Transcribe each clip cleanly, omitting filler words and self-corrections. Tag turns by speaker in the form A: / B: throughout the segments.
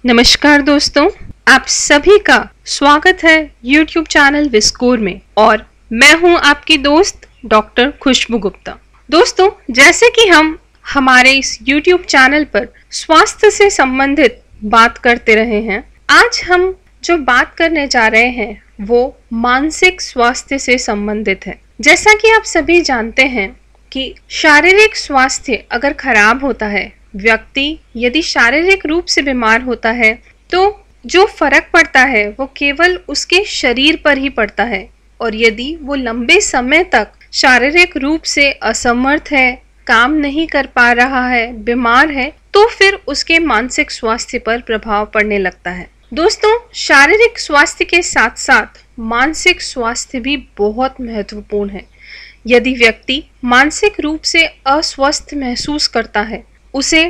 A: नमस्कार दोस्तों, आप सभी का स्वागत है YouTube चैनल विस्कोर में और मैं हूं आपकी दोस्त डॉक्टर खुशबू गुप्ता। दोस्तों, जैसे कि हम हमारे इस YouTube चैनल पर स्वास्थ्य से संबंधित बात करते रहे हैं, आज हम जो बात करने जा रहे हैं वो मानसिक स्वास्थ्य से संबंधित है। जैसा कि आप सभी जानते हैं कि शारीरिक स्वास्थ्य अगर खराब होता है, व्यक्ति यदि शारीरिक रूप से बीमार होता है तो जो फर्क पड़ता है वो केवल उसके शरीर पर ही पड़ता है, और यदि वो लंबे समय तक शारीरिक रूप से असमर्थ है, काम नहीं कर पा रहा है, बीमार है, तो फिर उसके मानसिक स्वास्थ्य पर प्रभाव पड़ने लगता है। दोस्तों, शारीरिक स्वास्थ्य के साथ साथ मानसिक स्वास्थ्य भी बहुत महत्वपूर्ण है। यदि व्यक्ति मानसिक रूप से अस्वस्थ महसूस करता है, उसे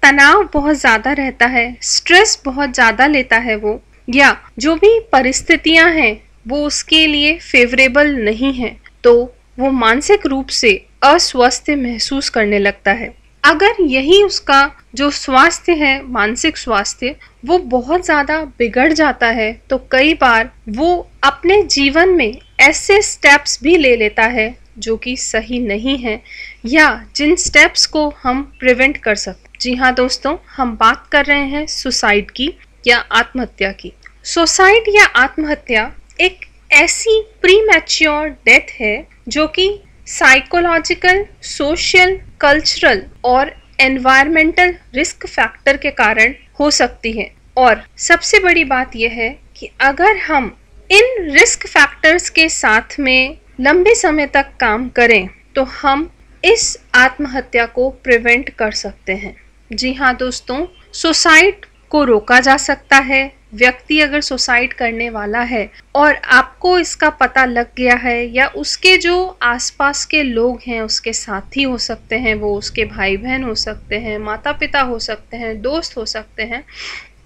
A: तनाव बहुत ज़्यादा रहता है, स्ट्रेस बहुत ज़्यादा लेता है वो, या जो भी परिस्थितियां हैं वो उसके लिए फेवरेबल नहीं है, तो वो मानसिक रूप से अस्वस्थ महसूस करने लगता है। अगर यही उसका जो स्वास्थ्य है, मानसिक स्वास्थ्य, वो बहुत ज़्यादा बिगड़ जाता है, तो कई बार वो अपने जीवन में ऐसे स्टेप्स भी ले लेता है जो कि सही नहीं है, या जिन स्टेप्स को हम प्रिवेंट कर सकते। जी हाँ दोस्तों, हम बात कर रहे हैं सुसाइड की या आत्महत्या की। सुसाइड या आत्महत्या एक ऐसी प्रीमैच्योर डेथ है जो कि साइकोलॉजिकल, सोशल, कल्चरल और एनवायरमेंटल रिस्क फैक्टर के कारण हो सकती है। और सबसे बड़ी बात यह है कि अगर हम इन रिस्क फैक्टर्स के साथ में लंबे समय तक काम करें तो हम इस आत्महत्या को प्रिवेंट कर सकते हैं। जी हाँ दोस्तों, सुसाइड को रोका जा सकता है। व्यक्ति अगर सुसाइड करने वाला है और आपको इसका पता लग गया है, या उसके जो आसपास के लोग हैं, उसके साथी हो सकते हैं, वो उसके भाई बहन हो सकते हैं, माता पिता हो सकते हैं, दोस्त हो सकते हैं,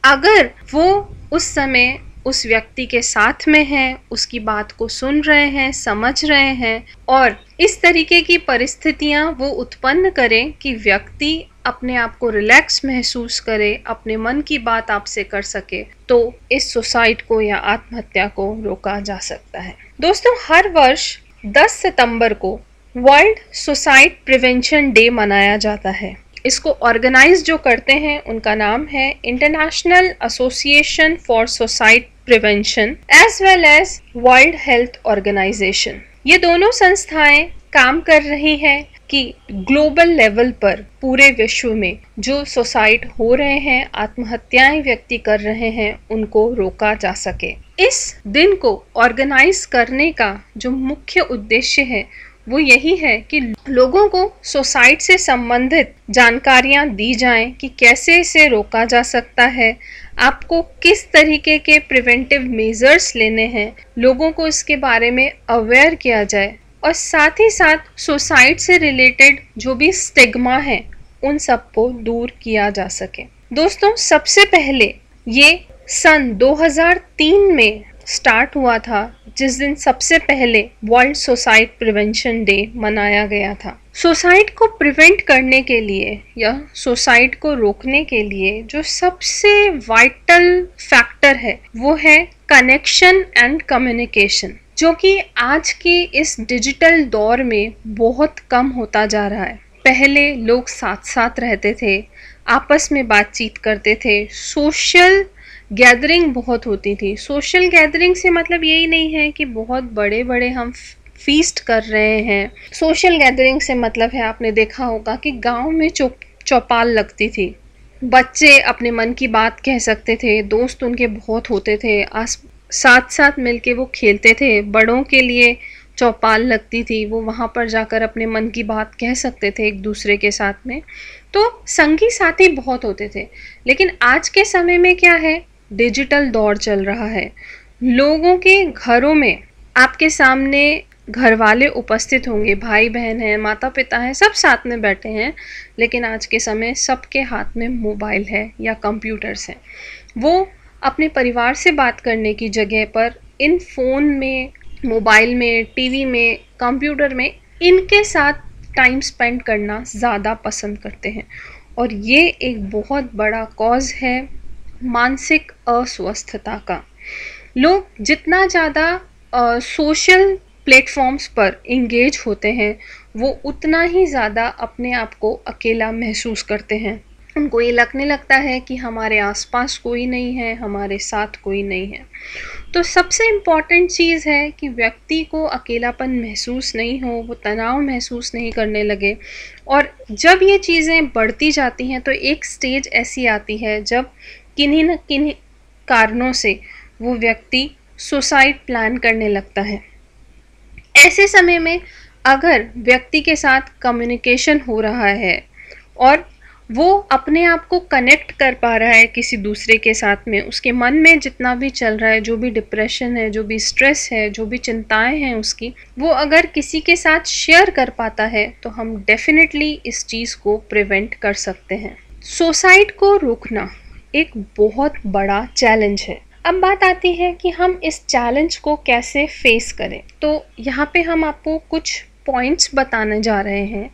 A: अगर वो उस समय उस व्यक्ति के साथ में हैं, उसकी बात को सुन रहे हैं, समझ रहे हैं, और इस तरीके की परिस्थितियां वो उत्पन्न करें कि व्यक्ति अपने आप को रिलैक्स महसूस करे, अपने मन की बात आपसे कर सके, तो इस सुसाइड को या आत्महत्या को रोका जा सकता है। दोस्तों, हर वर्ष 10 सितंबर को वर्ल्ड सुसाइड प्रिवेंशन डे मनाया जाता है। इसको ऑर्गेनाइज जो करते हैं उनका नाम है international association for suicide prevention as well as world health organization. ये दोनों संस्थाएं काम कर रही हैं कि ग्लोबल लेवल पर पूरे विश्व में जो सुसाइड हो रहे हैं, आत्महत्याएं व्यक्ति कर रहे हैं, उनको रोका जा सके। इस दिन को ऑर्गेनाइज करने का जो मुख्य उद्देश्य है वो यही है कि लोगों को सुसाइड से संबंधित जानकारियां दी जाएं कि कैसे इसे रोका जा सकता है, आपको किस तरीके के प्रिवेंटिव मेजर्स लेने हैं, लोगों को इसके बारे में अवेयर किया जाए, और साथ ही साथ सुसाइड से रिलेटेड जो भी स्टिग्मा है उन सबको दूर किया जा सके। दोस्तों, सबसे पहले ये सन 2003 में स्टार्ट हुआ था, जिस दिन सबसे पहले वर्ल्ड सुसाइड प्रिवेंशन डे मनाया गया था। सुसाइड को प्रिवेंट करने के लिए या सुसाइड को रोकने के लिए जो सबसे वाइटल फैक्टर है वो है कनेक्शन एंड कम्युनिकेशन, जो कि आज के इस डिजिटल दौर में बहुत कम होता जा रहा है। पहले लोग साथ साथ रहते थे, आपस में बातचीत करते थे, सोशल गैदरिंग बहुत होती थी। सोशल गैदरिंग से मतलब यही नहीं है कि बहुत बड़े बड़े हम फीस्ट कर रहे हैं। सोशल गैदरिंग से मतलब है, आपने देखा होगा कि गांव में चौपाल लगती थी, बच्चे अपने मन की बात कह सकते थे, दोस्त उनके बहुत होते थे, साथ साथ मिलके वो खेलते थे। बड़ों के लिए चौपाल लगती थी, वो वहाँ पर जाकर अपने मन की बात कह सकते थे एक दूसरे के साथ में। तो संगी साथी बहुत होते थे। लेकिन आज के समय में क्या है, डिजिटल दौर चल रहा है। लोगों के घरों में आपके सामने घर वाले उपस्थित होंगे, भाई बहन हैं, माता पिता हैं, सब साथ में बैठे हैं, लेकिन आज के समय सबके हाथ में मोबाइल है या कंप्यूटर्स हैं। वो अपने परिवार से बात करने की जगह पर इन फ़ोन में, मोबाइल में, टीवी में, कंप्यूटर में इनके साथ टाइम स्पेंड करना ज़्यादा पसंद करते हैं, और ये एक बहुत बड़ा कॉज है मानसिक अस्वस्थता का। लोग जितना ज़्यादा सोशल प्लेटफॉर्म्स पर इंगेज होते हैं वो उतना ही ज़्यादा अपने आप को अकेला महसूस करते हैं। उनको ये लगने लगता है कि हमारे आसपास कोई नहीं है, हमारे साथ कोई नहीं है। तो सबसे इम्पॉर्टेंट चीज़ है कि व्यक्ति को अकेलापन महसूस नहीं हो, वो तनाव महसूस नहीं करने लगे। और जब ये चीज़ें बढ़ती जाती हैं तो एक स्टेज ऐसी आती है जब किन्हीं न किन्हीं कारणों से वो व्यक्ति सुसाइड प्लान करने लगता है। ऐसे समय में अगर व्यक्ति के साथ कम्युनिकेशन हो रहा है और वो अपने आप को कनेक्ट कर पा रहा है किसी दूसरे के साथ में, उसके मन में जितना भी चल रहा है, जो भी डिप्रेशन है, जो भी स्ट्रेस है, जो भी चिंताएं हैं उसकी, वो अगर किसी के साथ शेयर कर पाता है तो हम डेफिनेटली इस चीज़ को प्रिवेंट कर सकते हैं। सुसाइड को रोकना एक बहुत बड़ा चैलेंज है। अब बात आती है कि हम इस चैलेंज को कैसे फेस करें। तो यहाँ पे हम आपको कुछ पॉइंट्स बताने जा रहे हैं,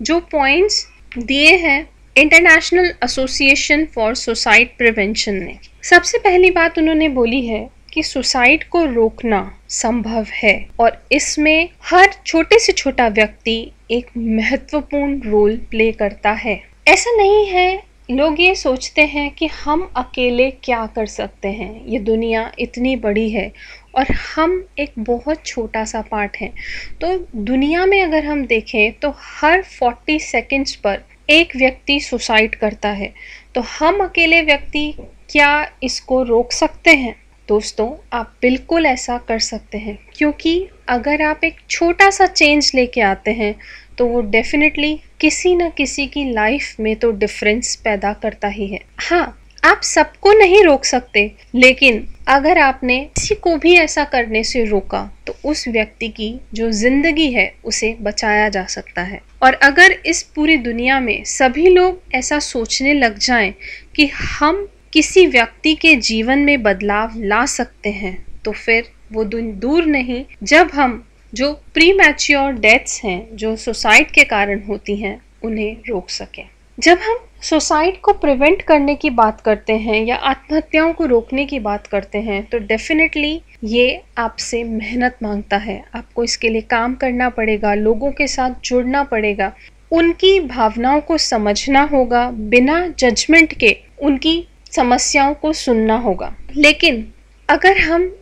A: जो पॉइंट्स दिए हैं international association for suicide prevention ने। सबसे पहली बात उन्होंने बोली है कि सुसाइड को रोकना संभव है और इसमें हर छोटे से छोटा व्यक्ति एक महत्वपूर्ण रोल प्ले करता है। ऐसा नहीं है, लोग ये सोचते हैं कि हम अकेले क्या कर सकते हैं, ये दुनिया इतनी बड़ी है और हम एक बहुत छोटा सा पार्ट है। तो दुनिया में अगर हम देखें तो हर 40 सेकंड्स पर एक व्यक्ति सुसाइड करता है। तो हम अकेले व्यक्ति क्या इसको रोक सकते हैं? दोस्तों, आप बिल्कुल ऐसा कर सकते हैं, क्योंकि अगर आप एक छोटा सा चेंज लेके आते हैं तो वो डेफिनेटली किसी न किसी की लाइफ में तो डिफरेंस पैदा करता ही है। हाँ, आप सबको नहीं रोक सकते, लेकिन अगर आपने किसी को भी ऐसा करने से रोका तो उस व्यक्ति की जो जिंदगी है उसे बचाया जा सकता है। और अगर इस पूरी दुनिया में सभी लोग ऐसा सोचने लग जाएं कि हम किसी व्यक्ति के जीवन में बदलाव ला सकते हैं, तो फिर वो दूर नहीं जब हम जो प्री मैच्योर डेथ्स हैं, जो सुसाइड के कारण होती हैं, उन्हें रोक सकें। जब हम सुसाइड को प्रिवेंट करने की बात करते हैं या आत्महत्याओं को रोकने की बात करते हैं तो डेफिनेटली ये आपसे मेहनत मांगता है। आपको इसके लिए काम करना पड़ेगा, लोगों के साथ जुड़ना पड़ेगा, उनकी भावनाओं को समझना होगा, बिना जजमेंट के उनकी समस्याओं को सुनना होगा। लेकिन अगर हम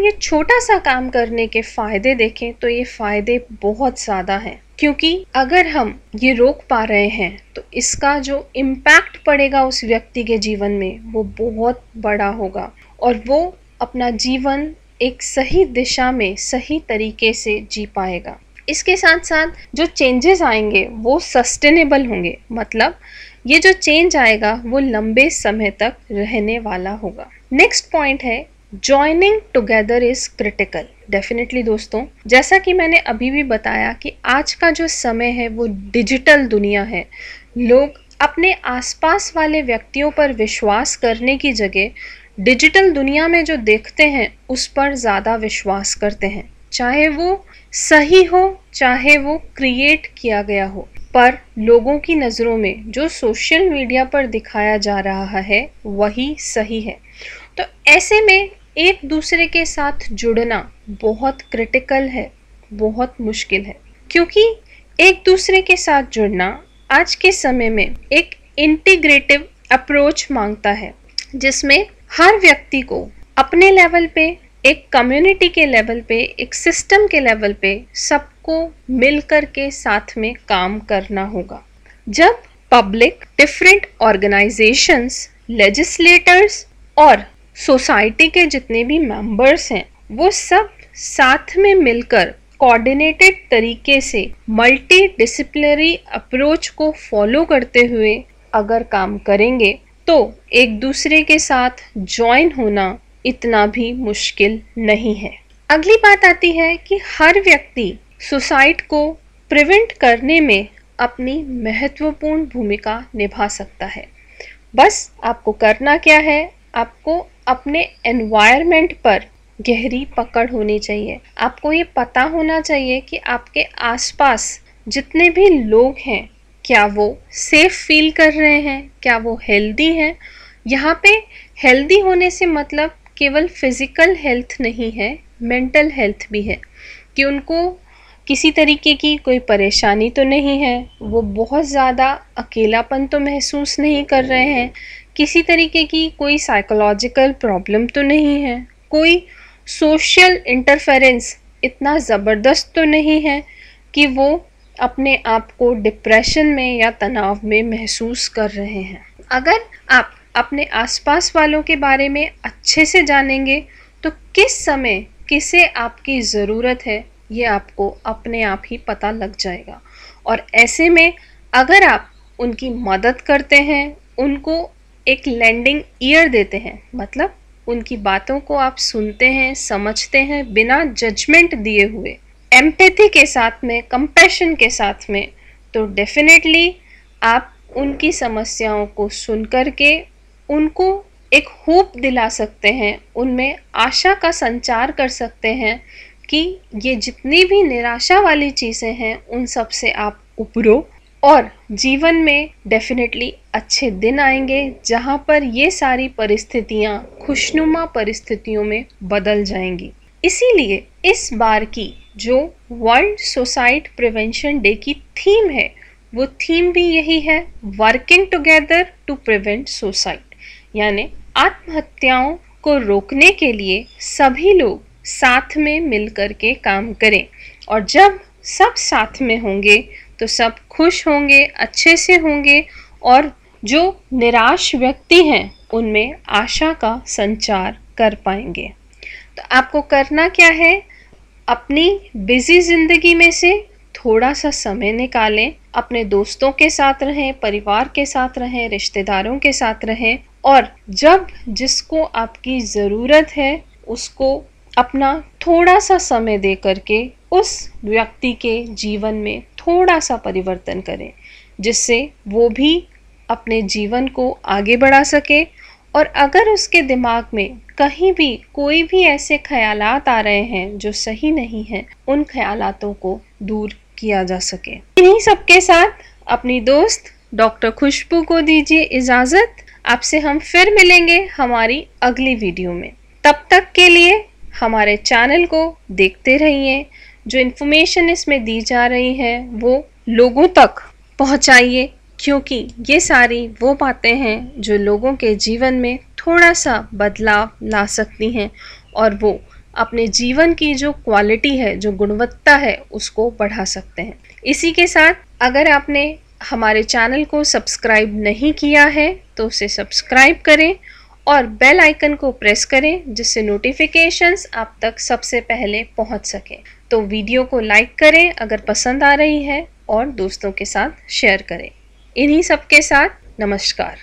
A: ये छोटा सा काम करने के फायदे देखें तो ये फायदे बहुत ज़्यादा हैं, क्योंकि अगर हम ये रोक पा रहे हैं तो इसका जो इम्पैक्ट पड़ेगा उस व्यक्ति के जीवन में वो बहुत बड़ा होगा और वो अपना जीवन एक सही दिशा में सही तरीके से जी पाएगा। इसके साथ साथ जो चेंजेस आएंगे वो सस्टेनेबल होंगे, मतलब ये जो चेंज आएगा वो लंबे समय तक रहने वाला होगा। नेक्स्ट पॉइंट है, joining together is critical. Definitely दोस्तों, जैसा कि मैंने अभी भी बताया कि आज का जो समय है वो डिजिटल दुनिया है। लोग अपने आसपास वाले व्यक्तियों पर विश्वास करने की जगह डिजिटल दुनिया में जो देखते हैं उस पर ज़्यादा विश्वास करते हैं, चाहे वो सही हो चाहे वो क्रिएट किया गया हो। पर लोगों की नज़रों में जो सोशल मीडिया पर दिखाया जा रहा है वही सही है। तो ऐसे में एक दूसरे के साथ जुड़ना बहुत क्रिटिकल है, बहुत मुश्किल है, क्योंकि एक दूसरे के साथ जुड़ना आज के समय में एक इंटीग्रेटिव अप्रोच मांगता है, जिसमें हर व्यक्ति को अपने लेवल पे, एक कम्युनिटी के लेवल पे, एक सिस्टम के लेवल पे सबको मिलकर के साथ में काम करना होगा। जब पब्लिक, डिफरेंट ऑर्गेनाइजेशंस, लेजिस्लेटर्स और सोसाइटी के जितने भी मेंबर्स हैं वो सब साथ में मिलकर कोऑर्डिनेटेड तरीके से मल्टी डिसिप्लिनरी अप्रोच को फॉलो करते हुए अगर काम करेंगे तो एक दूसरे के साथ ज्वाइन होना इतना भी मुश्किल नहीं है। अगली बात आती है कि हर व्यक्ति सुसाइड को प्रिवेंट करने में अपनी महत्वपूर्ण भूमिका निभा सकता है। बस आपको करना क्या है, आपको अपने एनवायरनमेंट पर गहरी पकड़ होनी चाहिए। आपको ये पता होना चाहिए कि आपके आसपास जितने भी लोग हैं क्या वो सेफ फील कर रहे हैं, क्या वो हेल्दी हैं यहाँ पे हेल्दी होने से मतलब केवल फिजिकल हेल्थ नहीं है, मेंटल हेल्थ भी है कि उनको किसी तरीके की कोई परेशानी तो नहीं है, वो बहुत ज़्यादा अकेलापन तो महसूस नहीं कर रहे हैं, किसी तरीके की कोई साइकोलॉजिकल प्रॉब्लम तो नहीं है, कोई सोशल इंटरफेरेंस इतना ज़बरदस्त तो नहीं है कि वो अपने आप को डिप्रेशन में या तनाव में महसूस कर रहे हैं। अगर आप अपने आसपास वालों के बारे में अच्छे से जानेंगे तो किस समय किसे आपकी ज़रूरत है ये आपको अपने आप ही पता लग जाएगा। और ऐसे में अगर आप उनकी मदद करते हैं, उनको एक लैंडिंग ईयर देते हैं, मतलब उनकी बातों को आप सुनते हैं, समझते हैं बिना जजमेंट दिए हुए, एम्पैथी के साथ में, कंपैशन के साथ में, तो डेफिनेटली आप उनकी समस्याओं को सुन कर के उनको एक होप दिला सकते हैं, उनमें आशा का संचार कर सकते हैं कि ये जितनी भी निराशा वाली चीज़ें हैं उन सब से आप उबरो और जीवन में डेफिनेटली अच्छे दिन आएंगे जहाँ पर ये सारी परिस्थितियाँ खुशनुमा परिस्थितियों में बदल जाएंगी। इसीलिए इस बार की जो वर्ल्ड सुसाइड प्रिवेंशन डे की थीम है वो थीम भी यही है, working together to prevent suicide, यानी आत्महत्याओं को रोकने के लिए सभी लोग साथ में मिलकर के काम करें। और जब सब साथ में होंगे तो सब खुश होंगे, अच्छे से होंगे और जो निराश व्यक्ति हैं उनमें आशा का संचार कर पाएंगे। तो आपको करना क्या है, अपनी बिजी ज़िंदगी में से थोड़ा सा समय निकालें, अपने दोस्तों के साथ रहें, परिवार के साथ रहें, रिश्तेदारों के साथ रहें और जब जिसको आपकी ज़रूरत है उसको अपना थोड़ा सा समय दे करके उस व्यक्ति के जीवन में थोड़ा सा परिवर्तन करें, जिससे वो भी अपने जीवन को आगे बढ़ा सके। और अगर उसके दिमाग में कहीं भी कोई भी ऐसे ख्यालात आ रहे हैं जो सही नहीं हैं, उन ख्यालातों को दूर किया जा सके। इन्हीं सबके साथ अपनी दोस्त डॉक्टर खुशबू को दीजिए इजाज़त। आपसे हम फिर मिलेंगे हमारी अगली वीडियो में। तब तक के लिए हमारे चैनल को देखते रहिए, जो इन्फॉर्मेशन इसमें दी जा रही है वो लोगों तक पहुंचाइए, क्योंकि ये सारी वो बातें हैं जो लोगों के जीवन में थोड़ा सा बदलाव ला सकती हैं और वो अपने जीवन की जो क्वालिटी है, जो गुणवत्ता है, उसको बढ़ा सकते हैं। इसी के साथ अगर आपने हमारे चैनल को सब्सक्राइब नहीं किया है तो उसे सब्सक्राइब करें और बेल आइकन को प्रेस करें, जिससे नोटिफिकेशंस आप तक सबसे पहले पहुंच सके। तो वीडियो को लाइक करें अगर पसंद आ रही है और दोस्तों के साथ शेयर करें। इन्हीं सब के साथ नमस्कार।